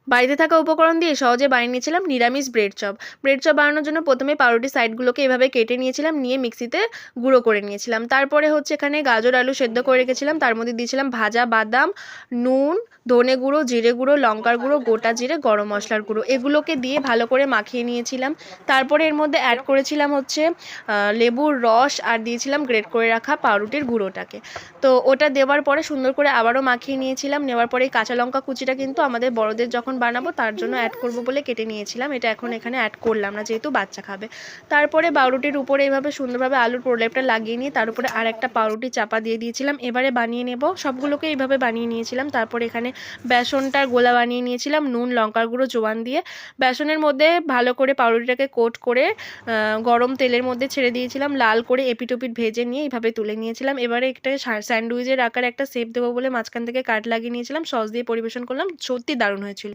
বাড়িতে থাকা উপকরণ দিয়ে সহজে বানিয়ে নিয়েছিলাম নিরামিষ ব্রেড চপ। ব্রেড চপ বানানোর জন্য প্রথমে পাউরুটির সাইডগুলোকে এভাবে কেটে নিয়েছিলাম, নিয়ে মিক্সিতে গুঁড়ো করে নিয়েছিলাম। তারপরে হচ্ছে এখানে গাজর আলু সেদ্ধ করে রেখেছিলাম, তার মধ্যে দিয়েছিলাম ভাজা বাদাম, নুন, ধনে গুঁড়ো, জিরে গুঁড়ো, লঙ্কার গুঁড়ো, গোটা জিরে, গরম মশলার গুঁড়ো, এগুলোকে দিয়ে ভালো করে মাখিয়ে নিয়েছিলাম। তারপরে এর মধ্যে অ্যাড করেছিলাম হচ্ছে লেবুর রস, আর দিয়েছিলাম গ্রেট করে রাখা পাউরুটির গুঁড়োটাকে। তো ওটা দেওয়ার পরে সুন্দর করে আবারও মাখিয়ে নিয়েছিলাম। নেওয়ার পরে এই কাঁচা লঙ্কা কুচিটা কিন্তু আমাদের বড়দের যখন বানাবো তার জন্য অ্যাড করব বলে কেটে নিয়েছিলাম, এটা এখন এখানে অ্যাড করলাম না যেহেতু বাচ্চা খাবে। তারপরে পাউরুটির উপরে এইভাবে সুন্দরভাবে আলুর প্রলেপটা লাগিয়ে নিয়ে তার উপরে আর একটা পাউরুটি চাপা দিয়ে দিয়েছিলাম। এবারে বানিয়ে নেব, সবগুলোকে এইভাবে বানিয়ে নিয়েছিলাম। তারপরে এখানে বেসনটার গোলা বানিয়ে নিয়েছিলাম নুন লঙ্কার গুঁড়ো জোয়ান দিয়ে। বেসনের মধ্যে ভালো করে পাউরুটিটাকে কোট করে গরম তেলের মধ্যে ছেড়ে দিয়েছিলাম, লাল করে এপিট ওপিট ভেজে নিয়ে এইভাবে তুলে নিয়েছিলাম। এবারে একটা স্যান্ডউইচের আকারে একটা শেপ দেবো বলে মাঝখান থেকে কাট লাগিয়ে নিয়েছিলাম, সস দিয়ে পরিবেশন করলাম, সত্যি দারুণ হয়েছিল।